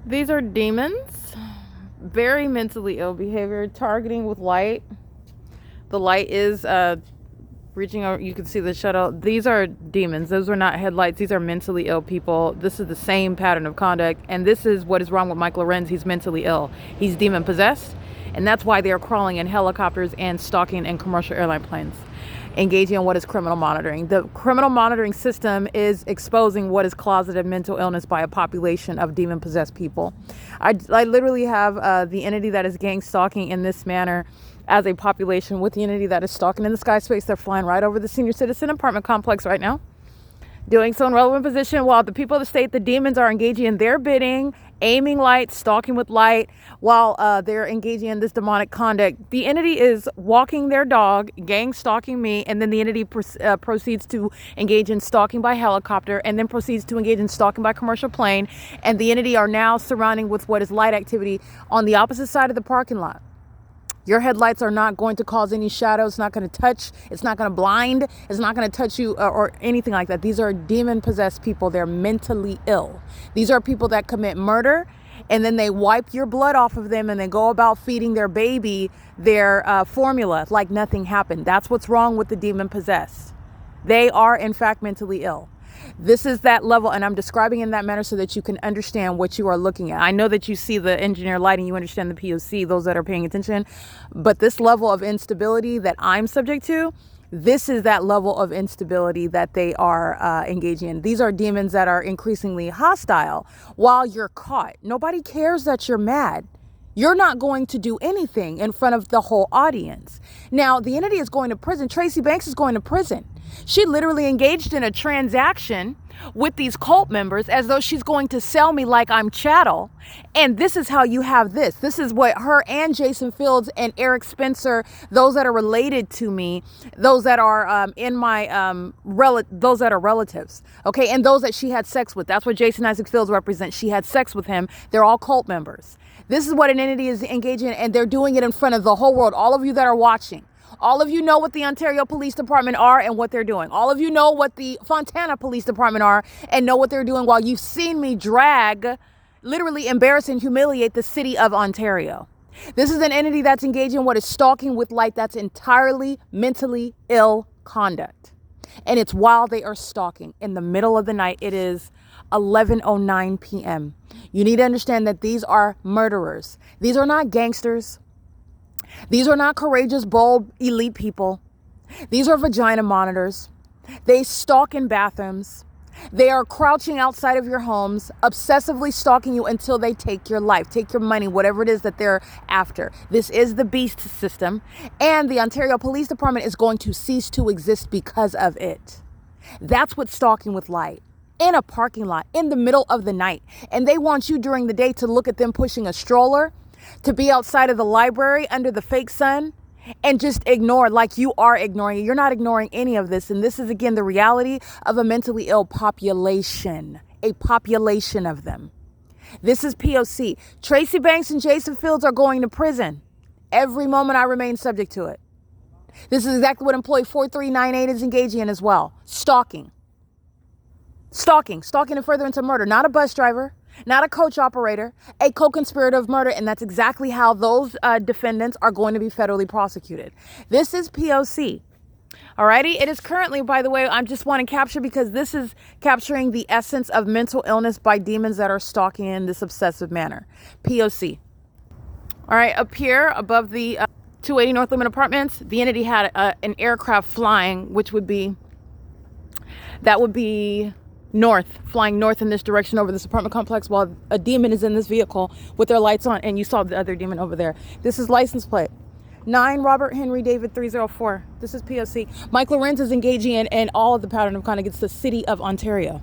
These are demons. Very mentally ill behavior, targeting with light. The light is reaching out. You can see the shutout. These are demons. Those are not headlights. These are mentally ill people. This is the same pattern of conduct. And this is what is wrong with Mike LORENZ. He's mentally ill. He's demon possessed. And that's why they are crawling in helicopters and stalking in commercial airline planes, engaging in what is criminal monitoring. The criminal monitoring system is exposing what is closeted mental illness by a population of demon-possessed people. I literally have the entity that is gang stalking in this manner as a population with the entity that is stalking in the sky space. They're flying right over the senior citizen apartment complex right now, doing so in relevant position while the people of the state, the demons, are engaging in their bidding, aiming light, stalking with light, while they're engaging in this demonic conduct. The entity is walking their dog, gang stalking me, and then the entity proceeds to engage in stalking by helicopter, and then proceeds to engage in stalking by commercial plane, and the entity are now surrounding with what is light activity on the opposite side of the parking lot. Your headlights are not going to cause any shadows. It's not going to touch. It's not going to blind. It's not going to touch you or anything like that. These are demon-possessed people. They're mentally ill. These are people that commit murder, and then they wipe your blood off of them, and they go about feeding their baby their formula like nothing happened. That's what's wrong with the demon-possessed. They are, in fact, mentally ill. This is that level, and I'm describing in that manner so that you can understand what you are looking at. I know that you see the engineer lighting, you understand the P.O.C, those that are paying attention, but this level of instability that I'm subject to, this is that level of instability that they are engaging in. These are demons that are increasingly hostile while you're caught. Nobody cares that you're mad. You're not going to do anything in front of the whole audience. Now, the entity is going to prison. Tracy Banks is going to prison. She literally engaged in a transaction with these cult members as though she's going to sell me like I'm chattel. And this is how you have this. This is what her and Jason Fields and Eric Spencer, those that are related to me, those that are in my those that are relatives, okay, and those that she had sex with. That's what Jason Isaac Fields represents. She had sex with him. They're all cult members. This is what an entity is engaging in, and they're doing it in front of the whole world. All of you that are watching. All of you know what the Ontario Police Department are and what they're doing. All of you know what the Fontana Police Department are and know what they're doing while you've seen me drag, literally embarrass and humiliate the city of Ontario. This is an entity that's engaging in what is stalking with light. That's entirely mentally ill conduct. And it's while they are stalking in the middle of the night. It is 11:09 p.m. You need to understand that these are murderers. These are not gangsters. These are not courageous, bold, elite people. These are vagina monitors. They stalk in bathrooms. They are crouching outside of your homes, obsessively stalking you until they take your life, take your money, whatever it is that they're after. This is the beast system, and the Ontario Police Department is going to cease to exist because of it. That's what stalking with light. In a parking lot, in the middle of the night. And they want you during the day to look at them pushing a stroller, to be outside of the library under the fake sun and just ignore like you are ignoring it. You're not ignoring any of this. And this is, again, the reality of a mentally ill population, a population of them. This is P.O.C. Tracy Banks and Jason Fields are going to prison. Every moment I remain subject to it. This is exactly what employee 4398 is engaging in as well. Stalking and furtherance of murder. Not a bus driver. Not a coach operator, a co-conspirator of murder, and that's exactly how those defendants are going to be federally prosecuted. This is P.O.C. Alrighty, it is currently, by the way, I just want to capture because this is capturing the essence of mental illness by demons that are stalking in this obsessive manner. P.O.C. All right, up here above the 280 North Limit Apartments, the entity had an aircraft flying, which would be north, flying north in this direction over this apartment complex while a demon is in this vehicle with their lights on, and you saw the other demon over there. This is license plate 9 Robert Henry David 304. This is P.O.C. Mike LORENZ is engaging in all of the pattern of conduct. It's the city of Ontario.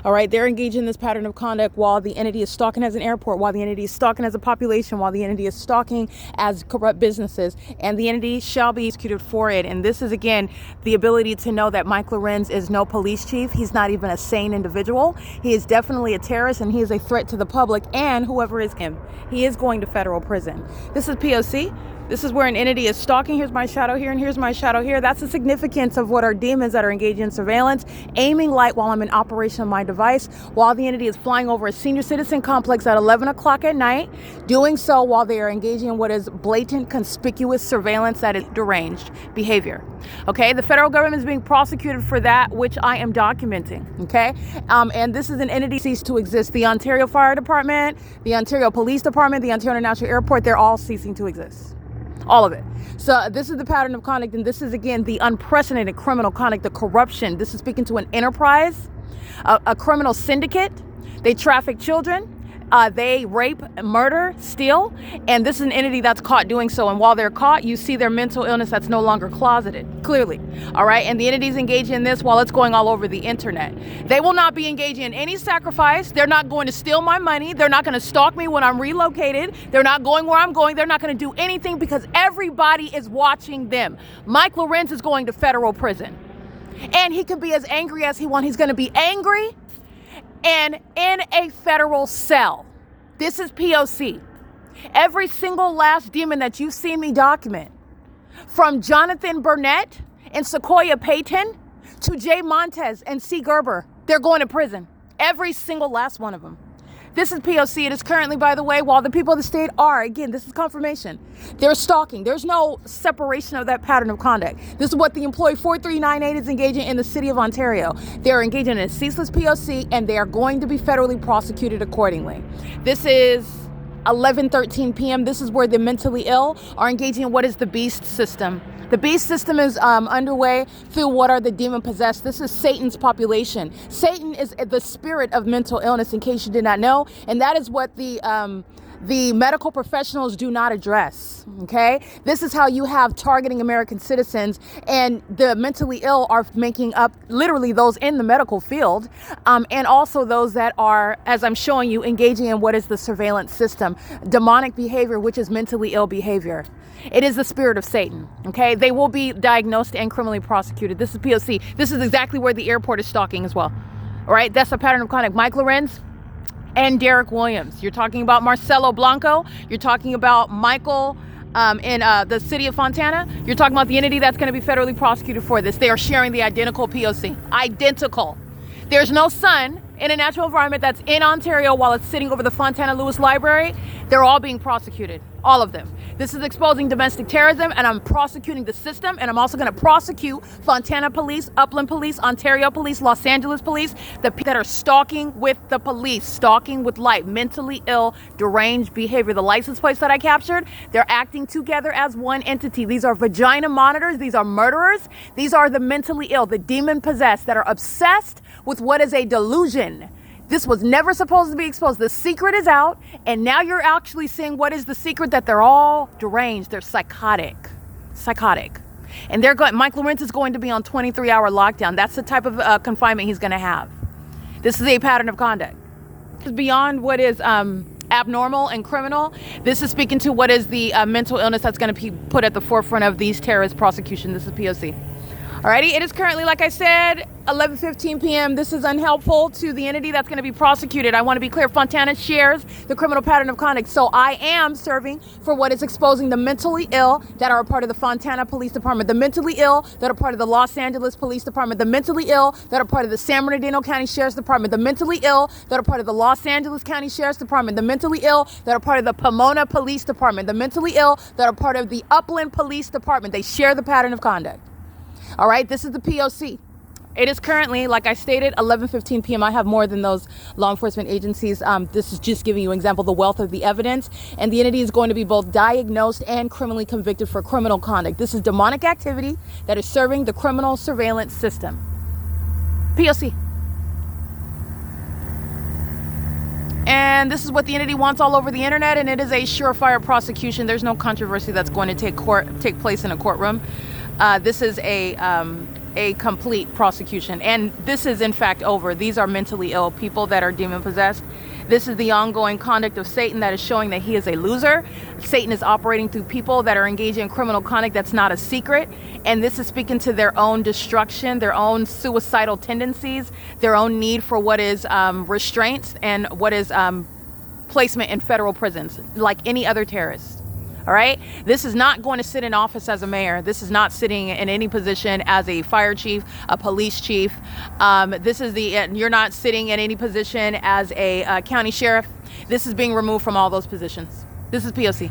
All right, they're engaging in this pattern of conduct while the entity is stalking as an airport, while the entity is stalking as a population, while the entity is stalking as corrupt businesses, and the entity shall be executed for it. And this is, again, the ability to know that Mike LORENZ is no police chief. He's not even a sane individual. He is definitely a terrorist, and he is a threat to the public and whoever is him. He is going to federal prison. This is P.O.C. This is where an entity is stalking. Here's my shadow here, and here's my shadow here. That's the significance of what are demons that are engaged in surveillance, aiming light while I'm in operation of my device, while the entity is flying over a senior citizen complex at 11 o'clock at night, doing so while they are engaging in what is blatant, conspicuous surveillance that is deranged behavior. Okay, the federal government is being prosecuted for that, which I am documenting. Okay, and this is an entity ceased to exist. The Ontario Fire Department, the Ontario Police Department, the Ontario International Airport, they're all ceasing to exist. All of it. So this is the pattern of conduct, and this is, again, the unprecedented criminal conduct, the corruption. This is speaking to an enterprise, a criminal syndicate. They traffic children. They rape, murder, steal, and this is an entity that's caught doing so. And while they're caught, you see their mental illness that's no longer closeted, clearly. All right, and the entity's engaging in this while it's going all over the internet. They will not be engaging in any sacrifice. They're not going to steal my money. They're not going to stalk me when I'm relocated. They're not going where I'm going. They're not going to do anything because everybody is watching them. Mike LORENZ is going to federal prison, and he can be as angry as he wants. He's going to be angry and in a federal cell. This is P.O.C. Every single last demon that you've seen me document, from Jonathan Burnett and Sequoia Payton to Jay Montez and C. Gerber, they're going to prison. Every single last one of them. This is P.O.C. It is currently, by the way, while the people of the state are, again, this is confirmation, they're stalking. There's no separation of that pattern of conduct. This is what the employee 4398 is engaging in the city of Ontario. They're engaging in a ceaseless P.O.C. and they are going to be federally prosecuted accordingly. This is 11:13 p.m. This is where the mentally ill are engaging in what is the beast system. The beast system is underway through what are the demon possessed. This is Satan's population. Satan is the spirit of mental illness, in case you did not know, and that is what the medical professionals do not address. Okay, this is how you have targeting American citizens, and the mentally ill are making up literally those in the medical field, and also those that are, as I'm showing you, engaging in what is the surveillance system, demonic behavior, which is mentally ill behavior. It is the spirit of Satan. Okay, they will be diagnosed and criminally prosecuted. This is P.O.C. This is exactly where the airport is stalking as well. All right, that's a pattern of conduct. Mike LORENZ and Derek Williams. You're talking about Marcelo Blanco. You're talking about Michael in the city of Fontana. You're talking about the entity that's going to be federally prosecuted for this. They are sharing the identical P.O.C. Identical. There's no sun in a natural environment that's in Ontario while it's sitting over the Fontana Lewis Library. They're all being prosecuted. All of them. This is exposing domestic terrorism, and I'm prosecuting the system, and I'm also going to prosecute Fontana Police, Upland Police, Ontario Police, Los Angeles Police, the people that are stalking with the police, stalking with light, mentally ill, deranged behavior. The license plates that I captured, they're acting together as one entity. These are vagina monitors. These are murderers. These are the mentally ill, the demon possessed that are obsessed with what is a delusion. This was never supposed to be exposed. The secret is out, and now you're actually seeing what is the secret, that they're all deranged. They're psychotic. And they're going. Mike LORENZ is going to be on 23-hour lockdown. That's the type of confinement he's going to have. This is a pattern of conduct. This is beyond what is abnormal and criminal. This is speaking to what is the mental illness that's going to be put at the forefront of these terrorist prosecution. This is P.O.C. Alrighty, it is currently, like I said, 11:15 p.m. This is unhelpful to the entity that's going to be prosecuted. I want to be clear. Fontana shares the criminal pattern of conduct. So I am serving for what is exposing the mentally ill that are a part of the Fontana Police Department, the mentally ill that are part of the Los Angeles Police Department, the mentally ill that are part of the San Bernardino County Sheriff's Department, the mentally ill that are part of the Los Angeles County Sheriff's Department, the mentally ill that are part of the Pomona Police Department, the mentally ill that are part of the Upland Police Department. They share the pattern of conduct. All right, this is the P.O.C. It is currently, like I stated, 11:15 p.m. I have more than those law enforcement agencies. This is just giving you an example of the wealth of the evidence. And the entity is going to be both diagnosed and criminally convicted for criminal conduct. This is demonic activity that is serving the criminal surveillance system. P.O.C. And this is what the entity wants all over the internet, and it is a surefire prosecution. There's no controversy that's going to take place in a courtroom. This is a complete prosecution, and this is in fact over. These are mentally ill people that are demon possessed. This is the ongoing conduct of Satan that is showing that he is a loser. Satan is operating through people that are engaging in criminal conduct that's not a secret, and this is speaking to their own destruction, their own suicidal tendencies, their own need for what is restraint and what is placement in federal prisons, like any other terrorist. All right. This is not going to sit in office as a mayor. This is not sitting in any position as a fire chief, a police chief. You're not sitting in any position as a county sheriff. This is being removed from all those positions. This is POC.